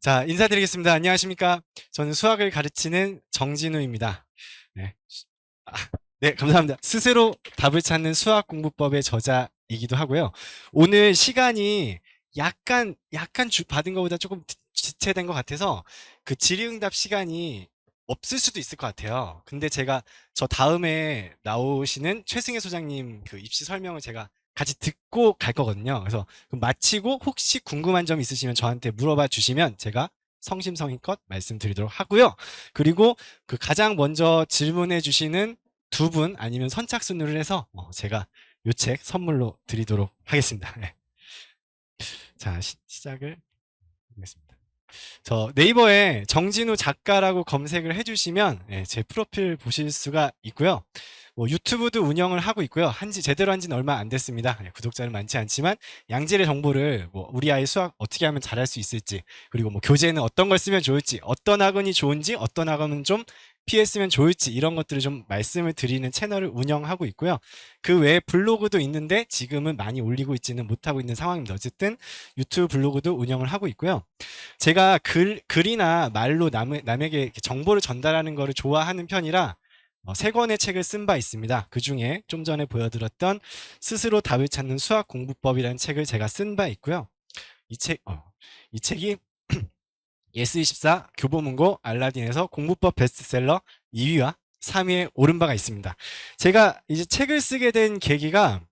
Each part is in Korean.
자, 인사드리겠습니다. 안녕하십니까? 저는 수학을 가르치는 정진우입니다. 네. 아, 네, 감사합니다. 스스로 답을 찾는 수학 공부법의 저자이기도 하고요. 오늘 시간이 약간 받은 것보다 조금 지체된 것 같아서 그 질의응답 시간이 없을 수도 있을 것 같아요. 근데 제가 저 다음에 나오시는 최승혜 소장님 그 입시 설명을 제가 같이 듣고 갈 거거든요. 그래서 마치고 혹시 궁금한 점 있으시면 저한테 물어봐 주시면 제가 성심성의껏 말씀드리도록 하고요. 그리고 그 가장 먼저 질문해 주시는 두 분 아니면 선착순으로 해서 제가 요 책 선물로 드리도록 하겠습니다. 네. 자, 시작을 하겠습니다. 저 네이버에 정진우 작가라고 검색을 해주시면 제 프로필 보실 수가 있고요. 유튜브도 운영을 하고 있고요. 제대로 한지는 얼마 안 됐습니다. 구독자는 많지 않지만 양질의 정보를 우리 아이 수학 어떻게 하면 잘할 수 있을지, 그리고 교재는 어떤 걸 쓰면 좋을지, 어떤 학원이 좋은지, 어떤 학원은 좀 피했으면 좋을지, 이런 것들을 좀 말씀을 드리는 채널을 운영하고 있고요. 그 외에 블로그도 있는데 지금은 많이 올리고 있지는 못하고 있는 상황입니다. 어쨌든 유튜브 블로그도 운영을 하고 있고요. 제가 글이나 말로 남에게 이렇게 정보를 전달하는 것을 좋아하는 편이라 세 권의 책을 쓴 바 있습니다. 그 중에 좀 전에 보여드렸던 스스로 답을 찾는 수학 공부법이라는 책을 제가 쓴 바 있고요. 이 책이 예스24 교보문고 알라딘에서 공부법 베스트셀러 2위와 3위에 오른 바가 있습니다. 제가 이제 책을 쓰게 된 계기가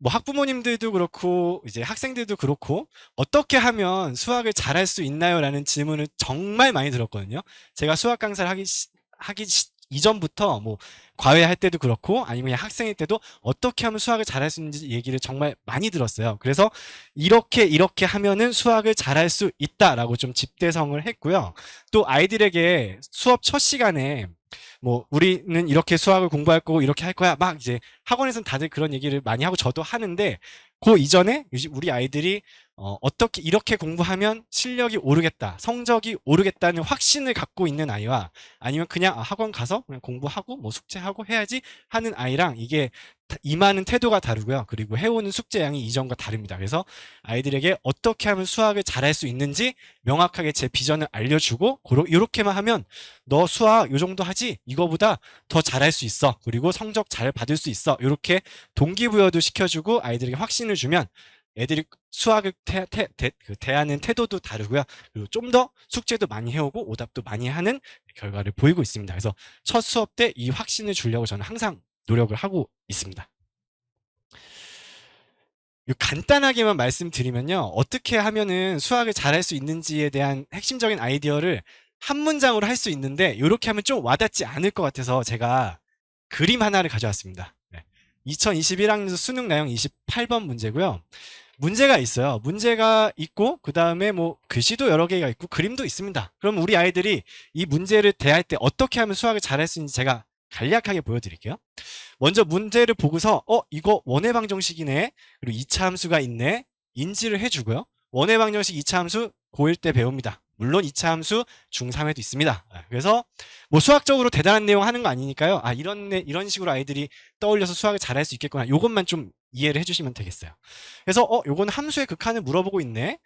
학부모님들도 그렇고 이제 학생들도 그렇고 어떻게 하면 수학을 잘할 수 있나요? 라는 질문을 정말 많이 들었거든요. 제가 수학 강사를 하기 이전부터 과외할 때도 그렇고 아니면 그냥 학생일 때도 어떻게 하면 수학을 잘할 수 있는지 얘기를 정말 많이 들었어요. 그래서 이렇게 하면은 수학을 잘할 수 있다라고 좀 집대성을 했고요. 또 아이들에게 수업 첫 시간에 우리는 이렇게 수학을 공부할 거고 이렇게 할 거야. 막 이제 학원에서는 다들 그런 얘기를 많이 하고 저도 하는데 그 이전에 우리 아이들이 어떻게 이렇게 공부하면 실력이 오르겠다, 성적이 오르겠다는 확신을 갖고 있는 아이와 아니면 그냥 학원 가서 그냥 공부하고 숙제하고 해야지 하는 아이랑 이게 임하는 태도가 다르고요. 그리고 해오는 숙제 양이 이전과 다릅니다. 그래서 아이들에게 어떻게 하면 수학을 잘할 수 있는지 명확하게 제 비전을 알려주고 이렇게만 하면 너 수학 요 정도 하지? 이거보다 더 잘할 수 있어. 그리고 성적 잘 받을 수 있어. 이렇게 동기부여도 시켜주고 아이들에게 확신을 주면 애들이 수학을 대하는 태도도 다르고요. 그리고 좀 더 숙제도 많이 해오고 오답도 많이 하는 결과를 보이고 있습니다. 그래서 첫 수업 때 이 확신을 주려고 저는 항상 노력을 하고 있습니다. 간단하게만 말씀드리면요. 어떻게 하면은 수학을 잘할 수 있는지에 대한 핵심적인 아이디어를 한 문장으로 할 수 있는데 이렇게 하면 좀 와닿지 않을 것 같아서 제가 그림 하나를 가져왔습니다. 2021학년 수능 나형 28번 문제고요. 문제가 있어요. 문제가 있고 그 다음에 글씨도 여러 개가 있고 그림도 있습니다. 그럼 우리 아이들이 이 문제를 대할 때 어떻게 하면 수학을 잘할 수 있는지 제가 간략하게 보여드릴게요. 먼저 문제를 보고서 이거 원의 방정식이네. 그리고 2차 함수가 있네. 인지를 해주고요. 원의 방정식 2차 함수 고1 때 배웁니다. 물론 2차 함수 중3에도 있습니다. 그래서 수학적으로 대단한 내용 하는 거 아니니까요. 이런 식으로 아이들이 떠올려서 수학을 잘할 수 있겠구나. 요것만 좀 이해를 해주시면 되겠어요. 그래서 요건 함수의 극한을 물어보고 있네.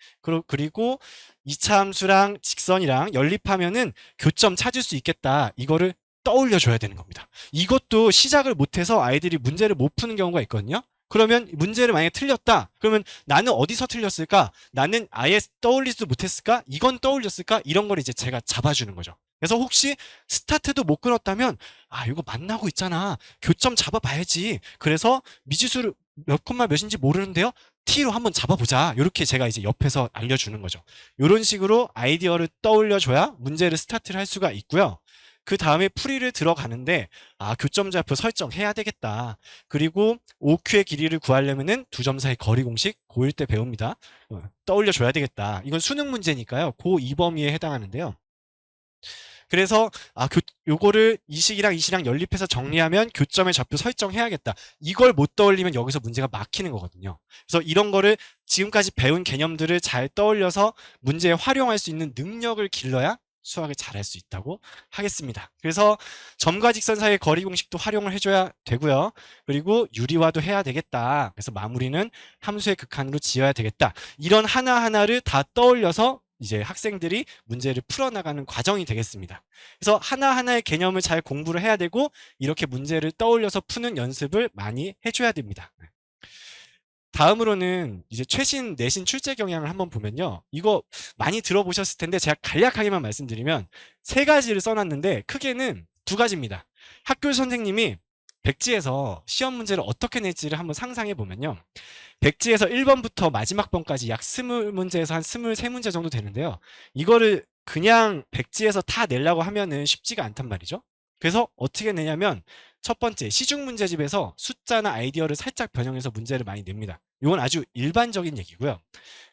그리고 2차 함수랑 직선이랑 연립하면은 교점 찾을 수 있겠다. 이거를 떠올려 줘야 되는 겁니다. 이것도 시작을 못해서 아이들이 문제를 못 푸는 경우가 있거든요. 그러면 문제를 만약에 틀렸다. 그러면 나는 어디서 틀렸을까? 나는 아예 떠올리지도 못했을까? 이건 떠올렸을까? 이런 걸 이제 제가 잡아주는 거죠. 그래서 혹시 스타트도 못 끊었다면 이거 만나고 있잖아. 교점 잡아봐야지. 그래서 미지수를 몇 콤마 몇인지 모르는데요. T로 한번 잡아보자. 이렇게 제가 이제 옆에서 알려주는 거죠. 이런 식으로 아이디어를 떠올려줘야 문제를 스타트를 할 수가 있고요. 그 다음에 풀이를 들어가는데 교점좌표 설정해야 되겠다. 그리고 OQ의 길이를 구하려면은 두 점 사이 거리 공식 고1 때 배웁니다. 떠올려 줘야 되겠다. 이건 수능 문제니까요. 고2 범위에 해당하는데요. 그래서 요거를 이 식이랑 연립해서 정리하면 교점의 좌표 설정해야겠다. 이걸 못 떠올리면 여기서 문제가 막히는 거거든요. 그래서 이런 거를 지금까지 배운 개념들을 잘 떠올려서 문제에 활용할 수 있는 능력을 길러야 수학을 잘할 수 있다고 하겠습니다. 그래서 점과 직선 사이의 거리 공식도 활용을 해줘야 되고요. 그리고 유리화도 해야 되겠다. 그래서 마무리는 함수의 극한으로 지어야 되겠다. 이런 하나하나를 다 떠올려서 이제 학생들이 문제를 풀어나가는 과정이 되겠습니다. 그래서 하나하나의 개념을 잘 공부를 해야 되고 이렇게 문제를 떠올려서 푸는 연습을 많이 해줘야 됩니다. 다음으로는 이제 최신 내신 출제 경향을 한번 보면요. 이거 많이 들어보셨을 텐데 제가 간략하게만 말씀드리면 세 가지를 써놨는데 크게는 두 가지입니다. 학교 선생님이 백지에서 시험 문제를 어떻게 낼지를 한번 상상해 보면요. 백지에서 1번부터 마지막 번까지 약 20문제에서 한 23문제 정도 되는데요. 이거를 그냥 백지에서 다 내려고 하면은 쉽지가 않단 말이죠. 그래서 어떻게 내냐면 첫 번째 시중 문제집에서 숫자나 아이디어를 살짝 변형해서 문제를 많이 냅니다. 이건 아주 일반적인 얘기고요.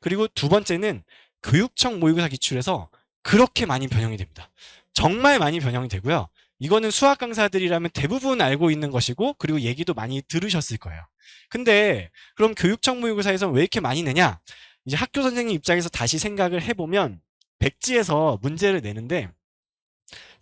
그리고 두 번째는 교육청 모의고사 기출에서 그렇게 많이 변형이 됩니다. 정말 많이 변형이 되고요. 이거는 수학 강사들이라면 대부분 알고 있는 것이고 그리고 얘기도 많이 들으셨을 거예요. 근데 그럼 교육청 모의고사에서 왜 이렇게 많이 내냐? 이제 학교 선생님 입장에서 다시 생각을 해보면 백지에서 문제를 내는데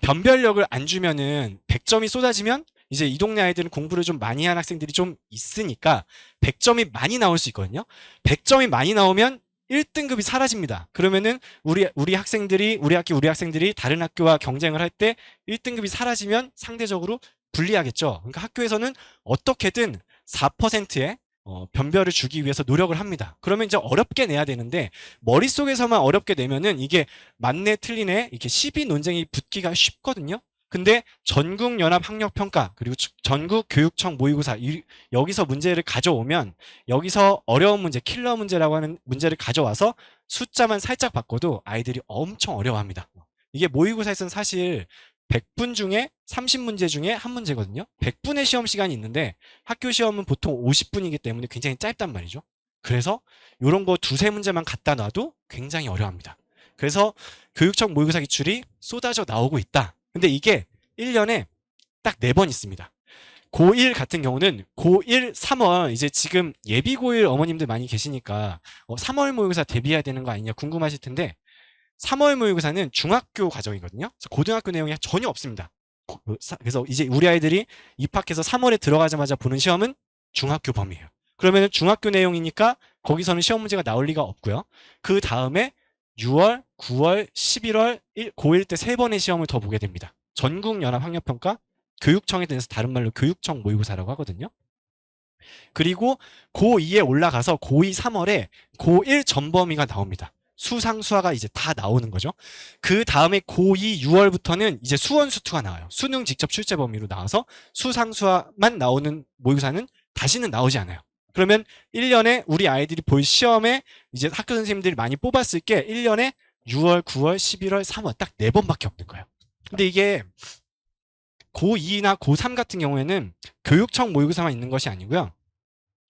변별력을 안 주면은 100점이 쏟아지면 이제 이 동네 아이들은 공부를 좀 많이 한 학생들이 좀 있으니까 100점이 많이 나올 수 있거든요. 100점이 많이 나오면 1등급이 사라집니다. 그러면은 우리 학생들이 우리 학생들이 다른 학교와 경쟁을 할 때 1등급이 사라지면 상대적으로 불리하겠죠. 그러니까 학교에서는 어떻게든 4%의 변별을 주기 위해서 노력을 합니다. 그러면 이제 어렵게 내야 되는데 머릿속에서만 어렵게 내면은 이게 맞네 틀리네 이렇게 시비 논쟁이 붙기가 쉽거든요. 근데 전국연합학력평가 그리고 전국교육청 모의고사 여기서 문제를 가져오면 여기서 어려운 문제 킬러 문제라고 하는 문제를 가져와서 숫자만 살짝 바꿔도 아이들이 엄청 어려워합니다. 이게 모의고사에서는 사실 100분 중에 30문제 중에 한 문제거든요. 100분의 시험 시간이 있는데 학교 시험은 보통 50분이기 때문에 굉장히 짧단 말이죠. 그래서 이런 거 두세 문제만 갖다 놔도 굉장히 어려워합니다. 그래서 교육청 모의고사 기출이 쏟아져 나오고 있다. 근데 이게 1년에 딱 4번 있습니다. 고1 같은 경우는 고1 3월 이제 지금 예비 고1 어머님들 많이 계시니까 3월 모의고사 대비해야 되는 거 아니냐 궁금하실 텐데 3월 모의고사는 중학교 과정이거든요. 그래서 고등학교 내용이 전혀 없습니다. 그래서 이제 우리 아이들이 입학해서 3월에 들어가자마자 보는 시험은 중학교 범위예요. 그러면 중학교 내용이니까 거기서는 시험 문제가 나올 리가 없고요. 그 다음에 6월, 9월, 11월, 고1 때 3번의 시험을 더 보게 됩니다. 전국연합학력평가, 교육청에 대해서 다른 말로 교육청 모의고사라고 하거든요. 그리고 고2에 올라가서 고2 3월에 고1 전범위가 나옵니다. 수상수화가 이제 다 나오는 거죠. 그 다음에 고2 6월부터는 이제 수원수투가 나와요. 수능 직접 출제 범위로 나와서 수상수화만 나오는 모의고사는 다시는 나오지 않아요. 그러면 1년에 우리 아이들이 볼 시험에 이제 학교 선생님들이 많이 뽑았을 게 1년에 6월, 9월, 11월, 3월 딱 4번밖에 없는 거예요. 근데 이게 고2나 고3 같은 경우에는 교육청 모의고사만 있는 것이 아니고요.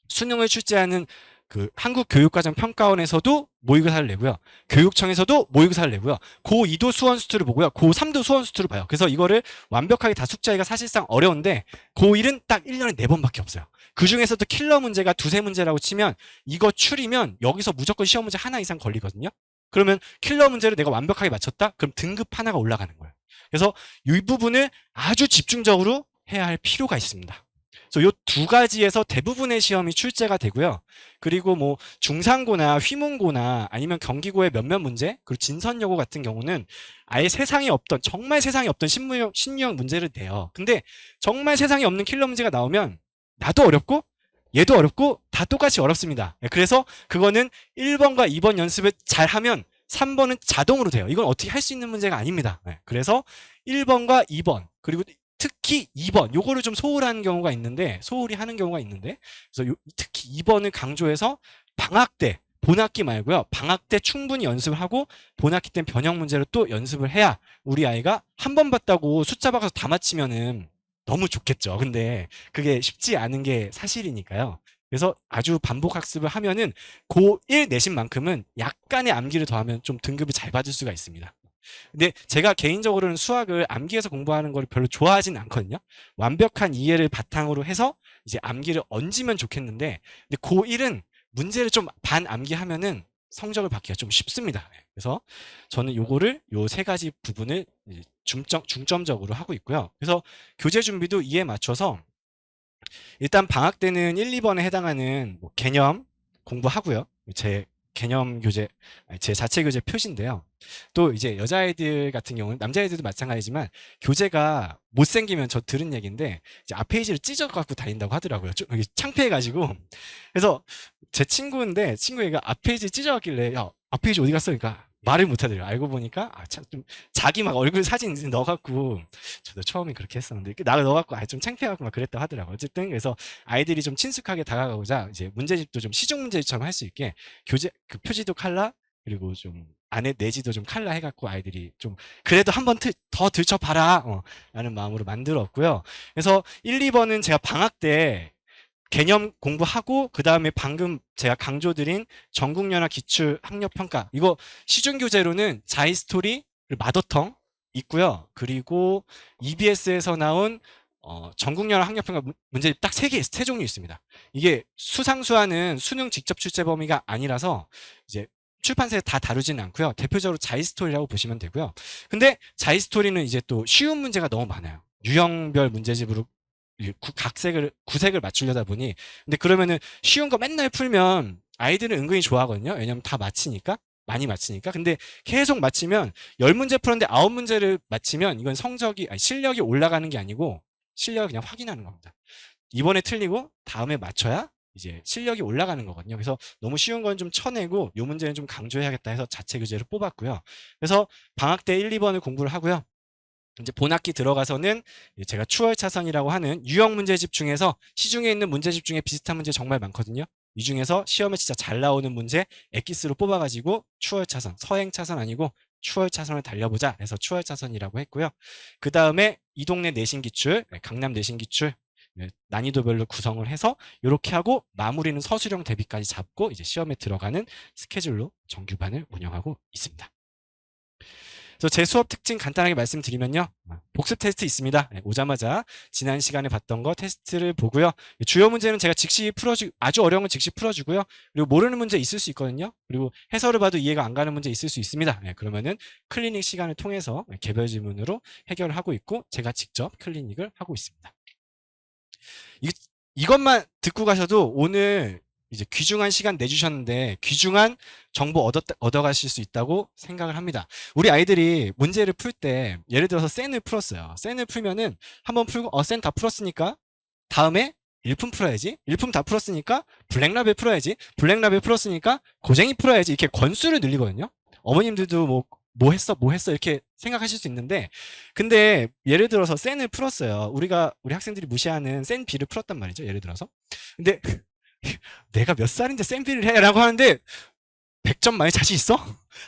수능을 출제하는 그 한국교육과정평가원에서도 모의고사를 내고요. 교육청에서도 모의고사를 내고요. 고2도 수원수투를 보고요. 고3도 수원수투를 봐요. 그래서 이거를 완벽하게 다 숙지하기가 사실상 어려운데 고1은 딱 1년에 4번밖에 없어요. 그 중에서도 킬러 문제가 두세 문제라고 치면 이거 추리면 여기서 무조건 시험 문제 하나 이상 걸리거든요. 그러면 킬러 문제를 내가 완벽하게 맞췄다? 그럼 등급 하나가 올라가는 거예요. 그래서 이 부분을 아주 집중적으로 해야 할 필요가 있습니다. 그래서 이 두 가지에서 대부분의 시험이 출제가 되고요. 그리고 뭐 중상고나 휘문고나 아니면 경기고의 몇몇 문제, 그리고 진선여고 같은 경우는 아예 세상에 없던 정말 세상에 없던 신유형 문제를 내요. 근데 정말 세상에 없는 킬러 문제가 나오면 나도 어렵고 얘도 어렵고 다 똑같이 어렵습니다. 그래서 그거는 1번과 2번 연습을 잘하면 3번은 자동으로 돼요. 이건 어떻게 할 수 있는 문제가 아닙니다. 그래서 1번과 2번 그리고 특히 2번 요거를 좀 소홀히 하는 경우가 있는데 그래서 특히 2번을 강조해서 방학 때 본학기 말고요. 방학 때 충분히 연습을 하고 본학기 때 변형 문제를 또 연습을 해야 우리 아이가 한 번 봤다고 숫자 박아서 다 맞히면은 너무 좋겠죠. 근데 그게 쉽지 않은 게 사실이니까요. 그래서 아주 반복 학습을 하면은 고1 내신만큼은 약간의 암기를 더하면 좀 등급을 잘 받을 수가 있습니다. 근데 제가 개인적으로는 수학을 암기해서 공부하는 걸 별로 좋아하진 않거든요. 완벽한 이해를 바탕으로 해서 이제 암기를 얹으면 좋겠는데 근데 고1은 문제를 좀 반 암기하면은 성적을 받기가 좀 쉽습니다. 그래서 저는 요거를 요 세 가지 부분을 중점적으로 하고 있고요. 그래서 교재 준비도 이에 맞춰서 일단 방학 때는 1, 2번에 해당하는 뭐 개념 공부하고요. 제 개념 교재, 제 자체 교재 표지인데요. 또 이제 여자아이들 같은 경우는 남자아이들도 마찬가지지만 교재가 못생기면 저 들은 얘기인데 이제 앞 페이지를 찢어 갖고 다닌다고 하더라고요. 좀 창피해가지고. 그래서 제 친구인데 친구가 앞 페이지 찢어 갖길래 야, 앞 페이지 어디 갔어? 그러니까 말을 못 하더래요. 알고 보니까 참 좀 자기 막 얼굴 사진 넣어갖고 저도 처음에 그렇게 했었는데 나 넣어갖고 좀 창피해갖고 막 그랬다 하더라고요. 어쨌든 그래서 아이들이 좀 친숙하게 다가가고자 이제 문제집도 좀 시중 문제집처럼 할 수 있게 교재 그 표지도 칼라 그리고 좀 안에 내지도 좀 칼라 해갖고 아이들이 좀 그래도 한번 더 들춰봐라 라는 마음으로 만들었고요. 그래서 1, 2번은 제가 방학 때 개념 공부하고 그 다음에 방금 제가 강조드린 전국연합 기출 학력 평가 이거 시중 교재로는 자이스토리 마더텅 있고요. 그리고 EBS에서 나온 전국연합 학력 평가 문제 딱 3개, 3종류 있습니다. 이게 수상수하는 수능 직접 출제 범위가 아니라서 이제 출판사에 다 다루지는 않고요. 대표적으로 자이스토리라고 보시면 되고요. 근데 자이스토리는 이제 또 쉬운 문제가 너무 많아요. 유형별 문제집으로 구색을 맞추려다 보니 근데 그러면은 쉬운 거 맨날 풀면 아이들은 은근히 좋아하거든요. 왜냐면 다 맞히니까 많이 맞히니까. 근데 계속 맞히면 10문제 풀었는데 9문제를 맞히면 이건 실력이 올라가는 게 아니고 실력을 그냥 확인하는 겁니다. 이번에 틀리고 다음에 맞춰야 이제 실력이 올라가는 거거든요. 그래서 너무 쉬운 건 좀 쳐내고 요 문제는 좀 강조해야겠다 해서 자체 교재를 뽑았고요. 그래서 방학 때 1, 2번을 공부를 하고요. 이제 본학기 들어가서는 제가 추월차선이라고 하는 유형 문제집 중에서 시중에 있는 문제집 중에 비슷한 문제 정말 많거든요. 이 중에서 시험에 진짜 잘 나오는 문제 엑기스로 뽑아가지고 추월차선, 서행차선 아니고 추월차선을 달려보자 해서 추월차선이라고 했고요. 그 다음에 이 동네 내신기출, 강남 내신기출 난이도별로 구성을 해서 이렇게 하고 마무리는 서술형 대비까지 잡고 이제 시험에 들어가는 스케줄로 정규반을 운영하고 있습니다. 그래서 제 수업 특징 간단하게 말씀드리면요. 복습 테스트 있습니다. 오자마자 지난 시간에 봤던 거 테스트를 보고요. 주요 문제는 제가 아주 어려운 건 즉시 풀어주고요. 그리고 모르는 문제 있을 수 있거든요. 그리고 해설을 봐도 이해가 안 가는 문제 있을 수 있습니다. 그러면은 클리닉 시간을 통해서 개별 질문으로 해결을 하고 있고 제가 직접 클리닉을 하고 있습니다. 이것만 듣고 가셔도 오늘 이제 귀중한 시간 내주셨는데 귀중한 정보 얻어가실 수 있다고 생각을 합니다. 우리 아이들이 문제를 풀 때 예를 들어서 센을 풀었어요. 센을 풀면은 한번 풀고 센 다 풀었으니까 다음에 일품 풀어야지. 일품 다 풀었으니까 블랙라벨 풀어야지. 블랙라벨 풀었으니까 고쟁이 풀어야지. 이렇게 권수를 늘리거든요. 어머님들도 뭐 했어 이렇게 생각하실 수 있는데 근데 예를 들어서 센을 풀었어요. 우리 학생들이 무시하는 센 B를 풀었단 말이죠. 예를 들어서 근데 내가 몇 살인데 센 B를 해? 라고 하는데 100점 만에 자신 있어?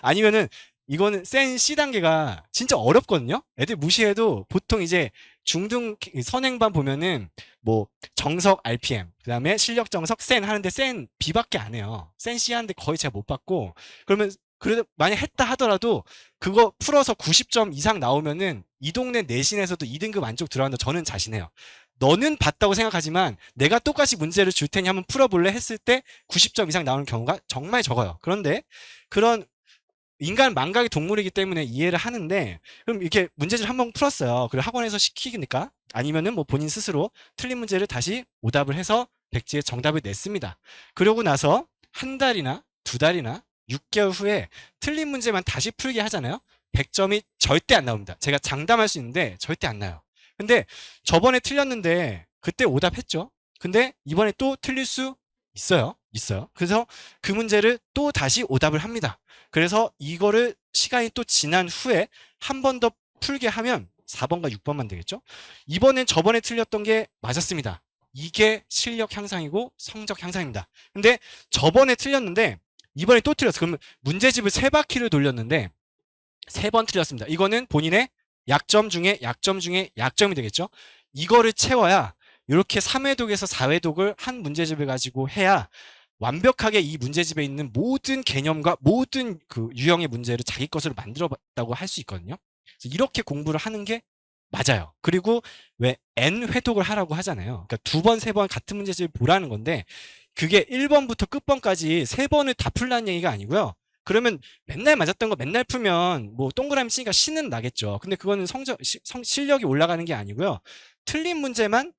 아니면은 이거는 센 C 단계가 진짜 어렵거든요. 애들 무시해도 보통 이제 중등 선행반 보면은 뭐 정석 RPM 그다음에 실력 정석 센 하는데 센 B밖에 안 해요. 센 C 하는데 거의 제가 못 받고 그러면 그래도 만약 했다 하더라도 그거 풀어서 90점 이상 나오면은 이 동네 내신에서도 2등급 안쪽 들어간다 저는 자신해요. 너는 봤다고 생각하지만 내가 똑같이 문제를 줄 테니 한번 풀어볼래 했을 때 90점 이상 나오는 경우가 정말 적어요. 그런데 그런 인간 망각의 동물이기 때문에 이해를 하는데 그럼 이렇게 문제지를 한번 풀었어요. 그리고 학원에서 시키니까 아니면은 뭐 본인 스스로 틀린 문제를 다시 오답을 해서 백지에 정답을 냈습니다. 그러고 나서 한 달이나 두 달이나 6개월 후에 틀린 문제만 다시 풀게 하잖아요. 100점이 절대 안 나옵니다. 제가 장담할 수 있는데 절대 안 나요. 근데 저번에 틀렸는데 그때 오답했죠. 근데 이번에 또 틀릴 수 있어요. 그래서 그 문제를 또 다시 오답을 합니다. 그래서 이거를 시간이 또 지난 후에 한 번 더 풀게 하면 4번과 6번만 되겠죠. 이번엔 저번에 틀렸던 게 맞았습니다. 이게 실력 향상이고 성적 향상입니다. 근데 저번에 틀렸는데 이번에 또 틀렸어. 그러면 문제집을 3바퀴를 돌렸는데 3번 틀렸습니다. 이거는 본인의 약점 중에 약점이 되겠죠. 이거를 채워야 이렇게 3회독에서 4회독을 한 문제집을 가지고 해야 완벽하게 이 문제집에 있는 모든 개념과 모든 그 유형의 문제를 자기 것으로 만들어봤다고 할 수 있거든요. 그래서 이렇게 공부를 하는 게 맞아요. 그리고 왜 N 회독을 하라고 하잖아요. 그러니까 2번, 3번 같은 문제집을 보라는 건데 그게 1번부터 끝번까지 3번을 다 풀라는 얘기가 아니고요. 그러면 맨날 맞았던 거 맨날 풀면 뭐 동그라미 치니까 신은 나겠죠. 근데 그거는 실력이 올라가는 게 아니고요. 틀린 문제만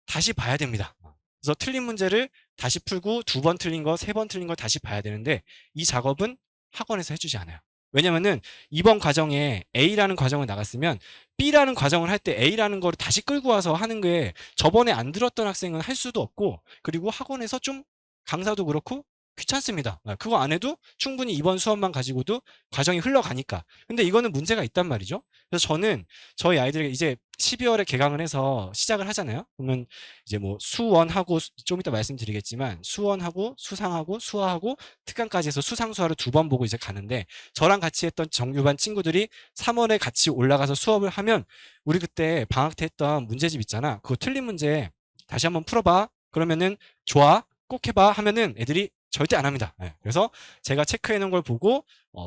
다시 봐야 됩니다. 그래서 틀린 문제를 다시 풀고 2번 틀린 거, 3번 틀린 거 다시 봐야 되는데 이 작업은 학원에서 해주지 않아요. 왜냐면은 이번 과정에 A라는 과정을 나갔으면 B라는 과정을 할 때 A라는 거를 다시 끌고 와서 하는 게 저번에 안 들었던 학생은 할 수도 없고, 그리고 학원에서 좀 강사도 그렇고 귀찮습니다. 그거 안 해도 충분히 이번 수업만 가지고도 과정이 흘러가니까. 근데 이거는 문제가 있단 말이죠. 그래서 저는 저희 아이들에게 이제 12월에 개강을 해서 시작을 하잖아요. 그러면 이제 뭐 수원하고 좀 이따 말씀드리겠지만 수원하고 수상하고 수화하고 특강까지 해서 수상수화를 2번 보고 이제 가는데, 저랑 같이 했던 정규반 친구들이 3월에 같이 올라가서 수업을 하면 우리 그때 방학 때 했던 문제집 있잖아. 그거 틀린 문제 다시 한번 풀어봐. 그러면은 좋아. 꼭 해봐 하면은 애들이 절대 안 합니다. 그래서 제가 체크해 놓은 걸 보고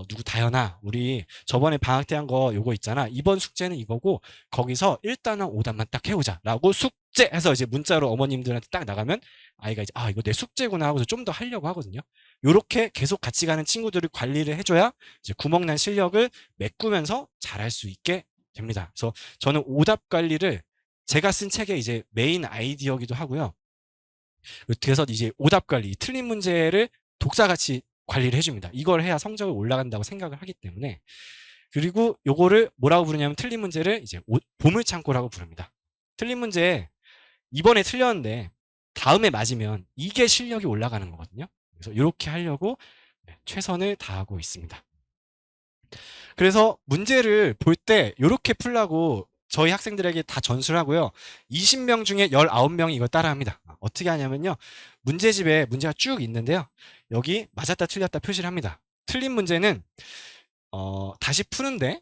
누구 다현아, 우리 저번에 방학 때 한 거 요거 있잖아. 이번 숙제는 이거고 거기서 1단원 5단만 딱 해오자 라고 숙제해서 이제 문자로 어머님들한테 딱 나가면 아이가 이제 이거 내 숙제구나 하고서 좀 더 하려고 하거든요. 요렇게 계속 같이 가는 친구들을 관리를 해줘야 이제 구멍난 실력을 메꾸면서 잘할 수 있게 됩니다. 그래서 저는 오답 관리를 제가 쓴 책의 이제 메인 아이디어기도 하고요. 그래서 이제 오답 관리, 틀린 문제를 독사같이 관리를 해줍니다. 이걸 해야 성적이 올라간다고 생각을 하기 때문에. 그리고 요거를 뭐라고 부르냐면 틀린 문제를 이제 보물창고라고 부릅니다. 틀린 문제 이번에 틀렸는데 다음에 맞으면 이게 실력이 올라가는 거거든요. 그래서 이렇게 하려고 최선을 다하고 있습니다. 그래서 문제를 볼 때 이렇게 풀라고 저희 학생들에게 다 전수를 하고요. 20명 중에 19명이 이걸 따라합니다. 어떻게 하냐면요. 문제집에 문제가 쭉 있는데요. 여기 맞았다 틀렸다 표시를 합니다. 틀린 문제는 다시 푸는데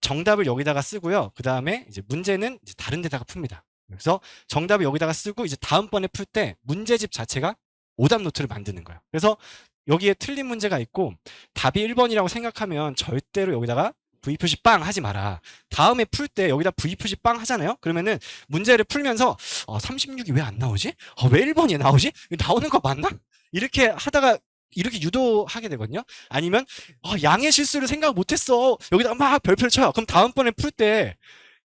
정답을 여기다가 쓰고요. 그 다음에 이제 문제는 이제 다른 데다가 풉니다. 그래서 정답을 여기다가 쓰고 이제 다음번에 풀 때 문제집 자체가 오답 노트를 만드는 거예요. 그래서 여기에 틀린 문제가 있고 답이 1번이라고 생각하면 절대로 여기다가 V 표시 빵 하지 마라. 다음에 풀 때 여기다 V 표시 빵 하잖아요. 그러면은 문제를 풀면서 36이 왜 안 나오지? 왜 1번이 나오지? 나오는 거 맞나? 이렇게 하다가 이렇게 유도하게 되거든요. 아니면 양의 실수를 생각 못했어. 여기다가 막 별표를 쳐요. 그럼 다음번에 풀 때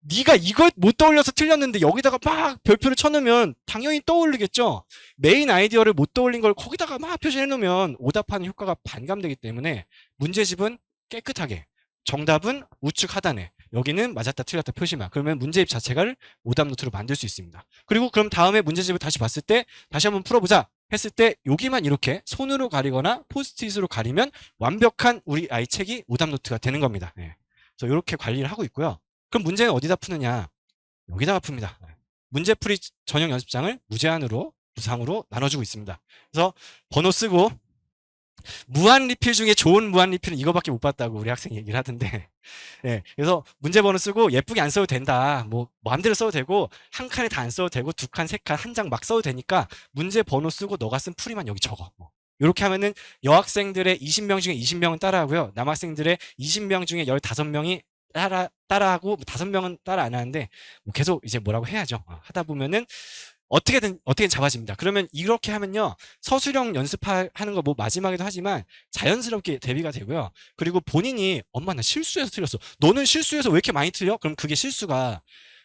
네가 이걸 못 떠올려서 틀렸는데 여기다가 막 별표를 쳐놓으면 당연히 떠오르겠죠. 메인 아이디어를 못 떠올린 걸 거기다가 막 표시해놓으면 오답하는 효과가 반감되기 때문에 문제집은 깨끗하게, 정답은 우측 하단에, 여기는 맞았다 틀렸다 표시만, 그러면 문제집 자체가 오답 노트로 만들 수 있습니다. 그리고 그럼 다음에 문제집을 다시 봤을 때 다시 한번 풀어보자 했을 때 여기만 이렇게 손으로 가리거나 포스트잇으로 가리면 완벽한 우리 아이 책이 오답 노트가 되는 겁니다. 그래서 이렇게 관리를 하고 있고요. 그럼 문제는 어디다 푸느냐? 여기다가 풉니다. 문제풀이 전용 연습장을 무제한으로 무상으로 나눠주고 있습니다. 그래서 번호 쓰고, 무한 리필 중에 좋은 무한 리필은 이거밖에 못 봤다고 우리 학생이 얘기를 하던데, 그래서 문제 번호 쓰고 예쁘게 안 써도 된다. 뭐 마음대로 써도 되고 한 칸에 다 안 써도 되고 2칸, 3칸, 한 장 막 써도 되니까 문제 번호 쓰고 너가 쓴 풀이만 여기 적어. 이렇게 하면은 여학생들의 20명 중에 20명은 따라하고요. 남학생들의 20명 중에 15명이 따라하고 5명은 따라 안 하는데 계속 이제 뭐라고 해야죠. 하다 보면은 어떻게든 잡아집니다. 그러면 이렇게 하면요, 서술형 연습하는 거 뭐 마지막에도 하지만 자연스럽게 대비가 되고요. 그리고 본인이 엄마 나 실수해서 틀렸어. 너는 실수해서 왜 이렇게 많이 틀려? 그럼 그게 실수가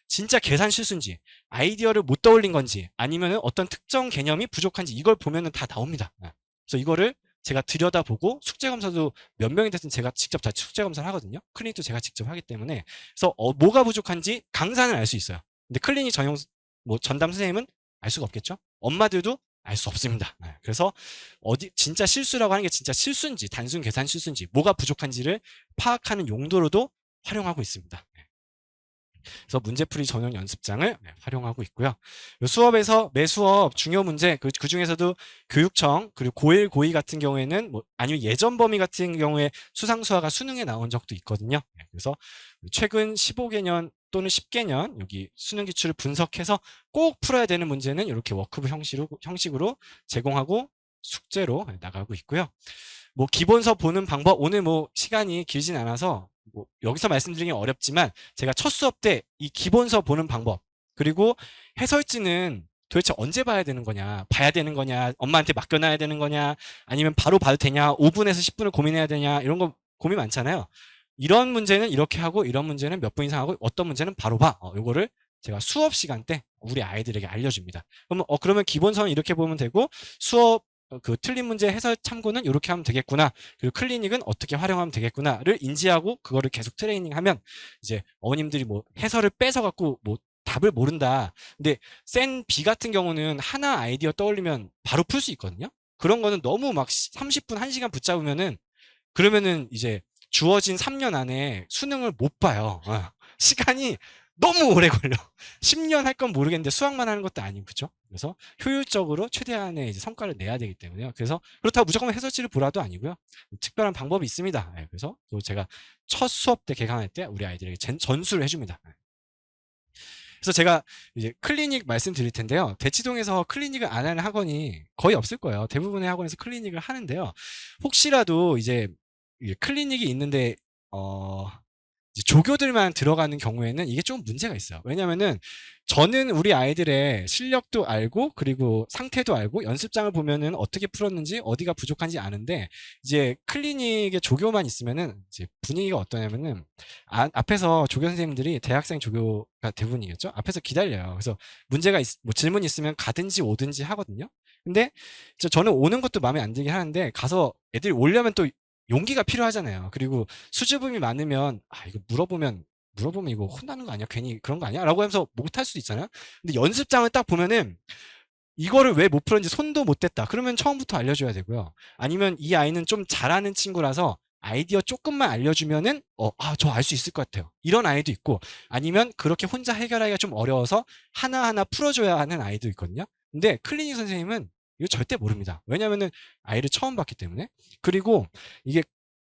진짜 계산 실수인지 아이디어를 못 떠올린 건지 아니면은 어떤 특정 개념이 부족한지 이걸 보면은 다 나옵니다. 그래서 이거를 제가 들여다보고 숙제검사도 몇 명이 됐든 제가 직접 다 숙제검사를 하거든요. 클리닉도 제가 직접 하기 때문에. 그래서 뭐가 부족한지 강사는 알 수 있어요. 근데 클리닉 전용 전담 선생님은 알 수가 없겠죠. 엄마들도 알 수 없습니다. 그래서 진짜 실수라고 하는 게 진짜 실수인지 단순 계산 실수인지 뭐가 부족한지를 파악하는 용도로도 활용하고 있습니다. 그래서 문제풀이 전용 연습장을 활용하고 있고요. 수업에서 매 수업 중요 문제, 그 중에서도 교육청 그리고 고1, 고2 같은 경우에는 아니면 예전 범위 같은 경우에 수상수화가 수능에 나온 적도 있거든요. 그래서 최근 15개년 또는 10개년 여기 수능 기출을 분석해서 꼭 풀어야 되는 문제는 이렇게 워크북 형식으로 제공하고 숙제로 나가고 있고요. 기본서 보는 방법, 오늘 시간이 길진 않아서 여기서 말씀드리기 어렵지만 제가 첫 수업 때 이 기본서 보는 방법, 그리고 해설지는 도대체 언제 봐야 되는 거냐, 봐야 되는 거냐, 엄마한테 맡겨놔야 되는 거냐, 아니면 바로 봐도 되냐, 5분에서 10분을 고민해야 되냐, 이런 거 고민 많잖아요. 이런 문제는 이렇게 하고 이런 문제는 몇 분 이상 하고 어떤 문제는 바로 봐. 요거를 제가 수업 시간 때 우리 아이들에게 알려줍니다. 그러면 기본서는 이렇게 보면 되고 수업 그 틀린 문제 해설 참고는 이렇게 하면 되겠구나. 그리고 클리닉은 어떻게 활용하면 되겠구나를 인지하고 그거를 계속 트레이닝하면 이제 어머님들이 뭐 해설을 뺏어갖고 뭐 답을 모른다. 근데 센 B 같은 경우는 하나 아이디어 떠올리면 바로 풀 수 있거든요. 그런 거는 너무 막 30분, 1시간 붙잡으면은 그러면은 이제 주어진 3년 안에 수능을 못 봐요. 시간이 너무 오래 걸려. 10년 할 건 모르겠는데 수학만 하는 것도 아니고, 그죠? 그래서 효율적으로 최대한의 이제 성과를 내야 되기 때문에요. 그래서 그렇다고 무조건 해설지를 보라도 아니고요. 특별한 방법이 있습니다. 그래서 또 제가 첫 수업 때 개강할 때 우리 아이들에게 전수를 해줍니다. 그래서 제가 이제 클리닉 말씀드릴 텐데요. 대치동에서 클리닉을 안 하는 학원이 거의 없을 거예요. 대부분의 학원에서 클리닉을 하는데요. 혹시라도 이제 클리닉이 있는데 이제 조교들만 들어가는 경우에는 이게 좀 문제가 있어요. 왜냐면은 저는 우리 아이들의 실력도 알고 그리고 상태도 알고 연습장을 보면은 어떻게 풀었는지 어디가 부족한지 아는데 이제 클리닉에 조교만 있으면은 이제 분위기가 어떠냐면은 앞에서 조교 선생님들이 대학생 조교가 대부분이겠죠. 앞에서 기다려요. 그래서 문제가 뭐 질문 있으면 가든지 오든지 하거든요. 근데 저는 오는 것도 마음에 안 들긴 하는데 가서 애들이 오려면 또 용기가 필요하잖아요. 그리고 수줍음이 많으면 이거 물어보면 이거 혼나는 거 아니야? 괜히 그런 거 아니야? 라고 하면서 못할 수도 있잖아요. 근데 연습장을 딱 보면은 이거를 왜 못 풀었는지 손도 못 댔다. 그러면 처음부터 알려줘야 되고요. 아니면 이 아이는 좀 잘하는 친구라서 아이디어 조금만 알려주면은 저 알 수 있을 것 같아요. 이런 아이도 있고 아니면 그렇게 혼자 해결하기가 좀 어려워서 하나하나 풀어줘야 하는 아이도 있거든요. 근데 클리닉 선생님은 이거 절대 모릅니다. 왜냐면은 아이를 처음 봤기 때문에. 그리고 이게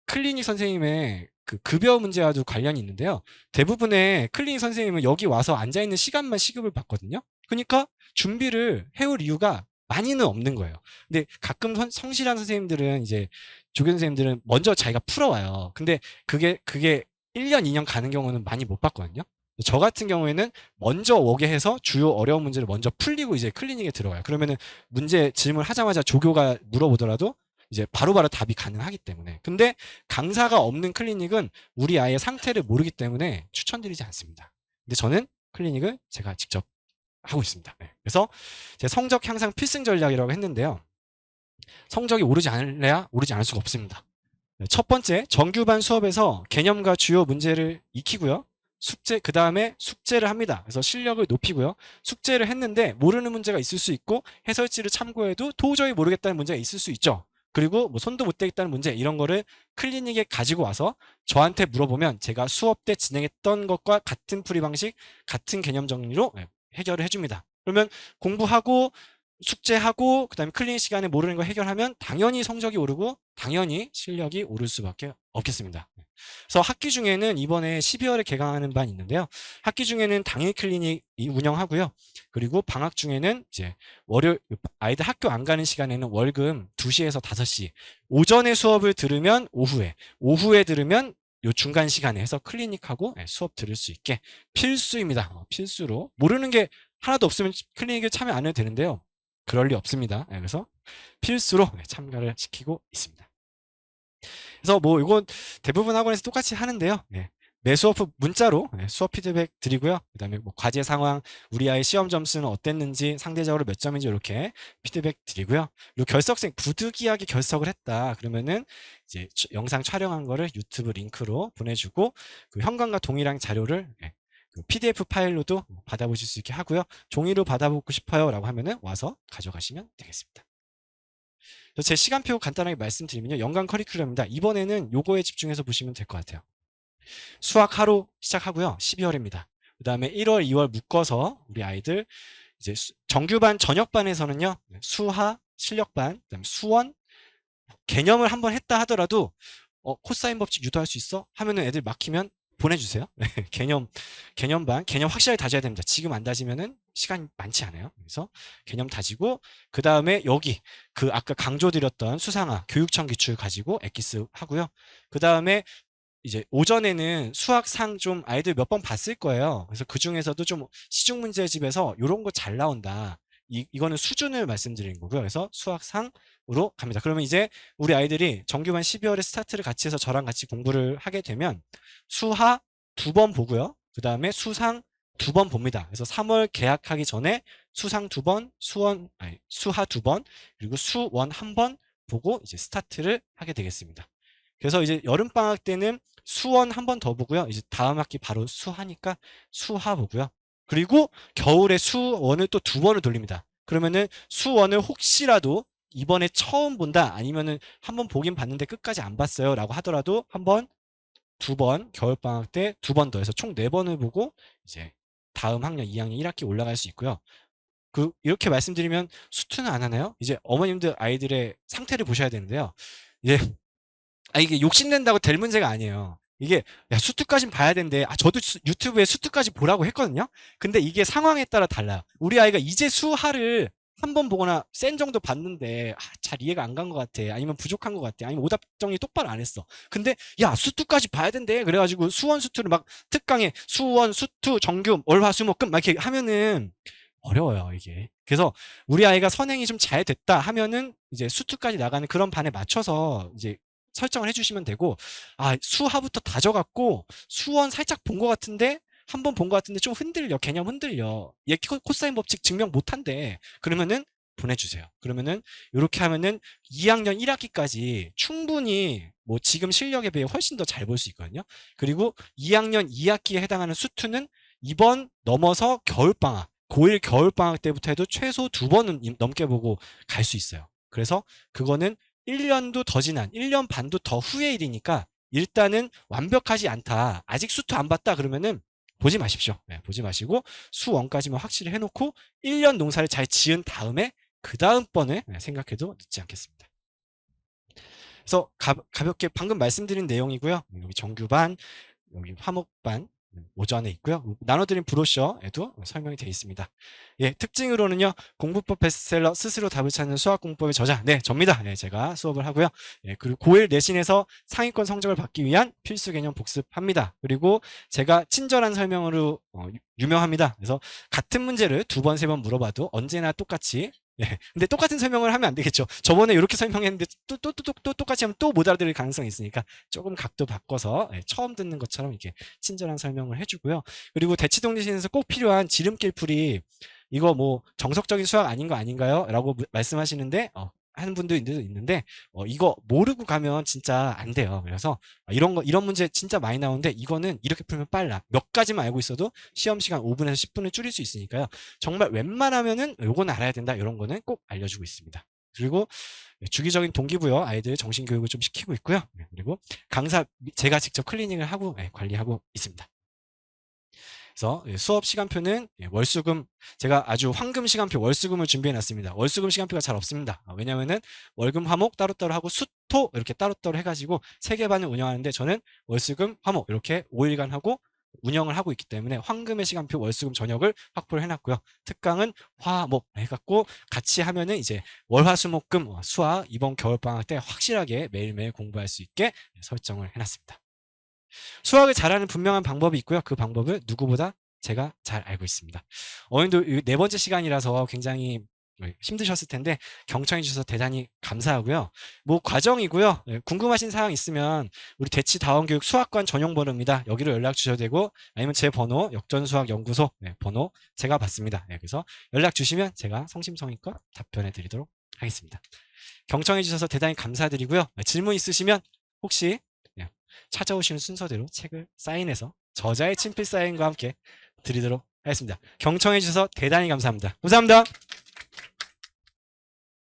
클리닉 선생님의 그 급여 문제와도 관련이 있는데요. 대부분의 클리닉 선생님은 여기 와서 앉아있는 시간만 시급을 받거든요. 그러니까 준비를 해올 이유가 많이는 없는 거예요. 근데 가끔 성실한 선생님들은 이제 조교 선생님들은 먼저 자기가 풀어와요. 근데 그게 1년, 2년 가는 경우는 많이 못 봤거든요. 저 같은 경우에는 먼저 오게 해서 주요 어려운 문제를 먼저 풀리고 이제 클리닉에 들어가요. 그러면은 문제 질문 하자마자 조교가 물어보더라도 이제 바로바로 답이 가능하기 때문에. 근데 강사가 없는 클리닉은 우리 아이의 상태를 모르기 때문에 추천드리지 않습니다. 근데 저는 클리닉을 제가 직접 하고 있습니다. 그래서 제 성적 향상 필승 전략이라고 했는데요. 성적이 오르지 않을래야 오르지 않을 수가 없습니다. 첫 번째, 정규반 수업에서 개념과 주요 문제를 익히고요. 그 다음에 숙제를 합니다. 그래서 실력을 높이고요. 숙제를 했는데 모르는 문제가 있을 수 있고 해설지를 참고해도 도저히 모르겠다는 문제가 있을 수 있죠. 그리고 뭐 손도 못 대겠다는 문제 이런 거를 클리닉에 가지고 와서 저한테 물어보면 제가 수업 때 진행했던 것과 같은 풀이 방식, 같은 개념 정리로 해결을 해줍니다. 그러면 공부하고 숙제하고 그다음에 클리닉 시간에 모르는 거 해결하면 당연히 성적이 오르고 당연히 실력이 오를 수밖에 없겠습니다. 그래서 학기 중에는 이번에 12월에 개강하는 반이 있는데요. 학기 중에는 당일 클리닉 운영하고요. 그리고 방학 중에는 이제 월요일 아이들 학교 안 가는 시간에는 월금 2시에서 5시 오전에 수업을 들으면 오후에 들으면 요 중간 시간에 해서 클리닉하고 수업 들을 수 있게 필수입니다. 필수로 모르는 게 하나도 없으면 클리닉에 참여 안 해도 되는데요. 그럴 리 없습니다. 그래서 필수로 참가를 시키고 있습니다. 그래서 뭐 이건 대부분 학원에서 똑같이 하는데요. 매 수업 후 문자로 수업 피드백 드리고요. 그다음에 뭐 과제 상황, 우리 아이 시험 점수는 어땠는지, 상대적으로 몇 점인지 이렇게 피드백 드리고요. 그리고 결석생 부득이하게 결석을 했다. 그러면은 이제 영상 촬영한 거를 유튜브 링크로 보내주고 그 현관과 동일한 자료를 PDF 파일로도 받아보실 수 있게 하고요. 종이로 받아보고 싶어요 라고 하면은 와서 가져가시면 되겠습니다. 제 시간표 간단하게 말씀드리면요. 연간 커리큘럼입니다. 이번에는 요거에 집중해서 보시면 될 것 같아요. 수학 하루 시작하고요. 12월입니다. 그 다음에 1월, 2월 묶어서 우리 아이들 이제 정규반, 저녁반에서는요. 수하, 실력반, 그다음에 수원, 개념을 한번 했다 하더라도 코사인 법칙 유도할 수 있어? 하면은 애들 막히면 보내주세요. 개념반, 개념 확실하게 다져야 됩니다. 지금 안 다지면은 시간이 많지 않아요. 그래서 개념 다지고 그 다음에 여기 그 아까 강조드렸던 수상화, 교육청 기출 가지고 엑기스 하고요. 그 다음에 이제 오전에는 수학상 좀 아이들 몇 번 봤을 거예요. 그래서 그 중에서도 좀 시중 문제집에서 이런 거 잘 나온다. 이거는 수준을 말씀드리는 거고요. 그래서 수학상으로 갑니다. 그러면 이제 우리 아이들이 정규반 12월에 스타트를 같이 해서 저랑 같이 공부를 하게 되면 수하 2번 보고요. 그 다음에 수상 두 번 봅니다. 그래서 3월 개학하기 전에 수상 두 번, 수하 두 번, 그리고 수원 한 번 보고 이제 스타트를 하게 되겠습니다. 그래서 이제 여름방학 때는 수원 한 번 더 보고요. 이제 다음 학기 바로 수하니까 수하 보고요. 그리고 겨울에 수원을 또 두 번을 돌립니다. 그러면은 수원을 혹시라도 이번에 처음 본다 아니면은 한 번 보긴 봤는데 끝까지 안 봤어요 라고 하더라도 한 번, 두 번, 겨울방학 때 두 번 더 해서 총 네 번을 보고 이제 다음 학년 2학년 1학기 올라갈 수 있고요. 이렇게 말씀드리면 수투는 안 하나요? 이제 어머님들 아이들의 상태를 보셔야 되는데요. 이제 이게 욕심낸다고 될 문제가 아니에요. 이게 야 수트까진 봐야 되는데 저도 유튜브에 수트까지 보라고 했거든요. 근데 이게 상황에 따라 달라요. 우리 아이가 이제 수하를 한 번 보거나 센 정도 봤는데 잘 이해가 안 간 것 같아. 아니면 부족한 것 같아. 아니면 오답 정리 똑바로 안 했어. 근데 야 수트까지 봐야 된대. 그래가지고 수원 수트를 막 특강에 수원 수트 정규 월화수목금 막 이렇게 하면은 어려워요 이게. 그래서 우리 아이가 선행이 좀 잘 됐다 하면은 이제 수트까지 나가는 그런 반에 맞춰서 이제 설정을 해주시면 되고, 수하부터 다 져갖고 수원 살짝 본 것 같은데 한 번 본 것 같은데 좀 흔들려, 개념 흔들려, 얘 코사인 법칙 증명 못한대. 그러면은 보내주세요. 그러면은 이렇게 하면은 2학년 1학기까지 충분히 뭐 지금 실력에 비해 훨씬 더 잘 볼 수 있거든요. 그리고 2학년 2학기에 해당하는 수투는 이번 넘어서 겨울방학, 고1 겨울방학 때부터 해도 최소 두 번은 넘게 보고 갈 수 있어요. 그래서 그거는 1년도 더 지난 1년 반도 더 후의 일이니까 일단은 완벽하지 않다. 아직 수투 안 봤다 그러면은 보지 마십시오. 네, 보지 마시고 수원까지만 확실히 해놓고 1년 농사를 잘 지은 다음에 그 다음번에 생각해도 늦지 않겠습니다. 그래서 가볍게 방금 말씀드린 내용이고요. 여기 정규반, 여기 화목반 오전에 있고요. 나눠드린 브로셔에도 설명이 되어 있습니다. 예, 특징으로는요. 공부법 베스트셀러 스스로 답을 찾는 수학 공부법의 저자. 네, 접니다. 네, 제가 수업을 하고요. 예, 그리고 고1 내신에서 상위권 성적을 받기 위한 필수 개념 복습합니다. 그리고 제가 친절한 설명으로 유명합니다. 그래서 같은 문제를 두 번, 세 번 물어봐도 언제나 똑같이 근데 똑같은 설명을 하면 안 되겠죠. 저번에 이렇게 설명했는데 또 똑같이 하면 또 못 알아들을 가능성이 있으니까 조금 각도 바꿔서 처음 듣는 것처럼 이렇게 친절한 설명을 해주고요. 그리고 대치동리신에서 꼭 필요한 지름길 풀이 이거 뭐 정석적인 수학 아닌 거 아닌가요? 라고 말씀하시는데 하는 분도 있는데 이거 모르고 가면 진짜 안 돼요. 그래서 이런 문제 진짜 많이 나오는데 이거는 이렇게 풀면 빨라. 몇 가지만 알고 있어도 시험 시간 5분에서 10분을 줄일 수 있으니까요. 정말 웬만하면은 요거는 알아야 된다. 이런 거는 꼭 알려주고 있습니다. 그리고 주기적인 동기부여 아이들 정신교육을 좀 시키고 있고요. 그리고 강사 제가 직접 클리닝을 하고 관리하고 있습니다. 그래서 수업 시간표는 월수금 제가 아주 황금 시간표 월수금을 준비해 놨습니다. 월수금 시간표가 잘 없습니다. 왜냐면은 월금 화목 따로따로 하고 수토 이렇게 따로따로 해가지고 3개 반을 운영하는데 저는 월수금 화목 이렇게 5일간 하고 운영을 하고 있기 때문에 황금의 시간표 월수금 저녁을 확보를 해놨고요. 특강은 화목 해갖고 같이 하면은 이제 월화수목금 수학 이번 겨울방학 때 확실하게 매일매일 공부할 수 있게 설정을 해놨습니다. 수학을 잘하는 분명한 방법이 있고요. 그 방법을 누구보다 제가 잘 알고 있습니다. 어머님도 네 번째 시간이라서 굉장히 힘드셨을 텐데 경청해 주셔서 대단히 감사하고요. 뭐 과정이고요. 궁금하신 사항 있으면 우리 대치다원교육 수학관 전용 번호입니다. 여기로 연락 주셔도 되고 아니면 제 번호 역전수학연구소 번호 제가 받습니다. 그래서 연락 주시면 제가 성심성의껏 답변해 드리도록 하겠습니다. 경청해 주셔서 대단히 감사드리고요. 질문 있으시면 혹시 찾아오시는 순서대로 책을 사인해서 저자의 친필 사인과 함께 드리도록 하겠습니다. 경청해 주셔서 대단히 감사합니다. 감사합니다.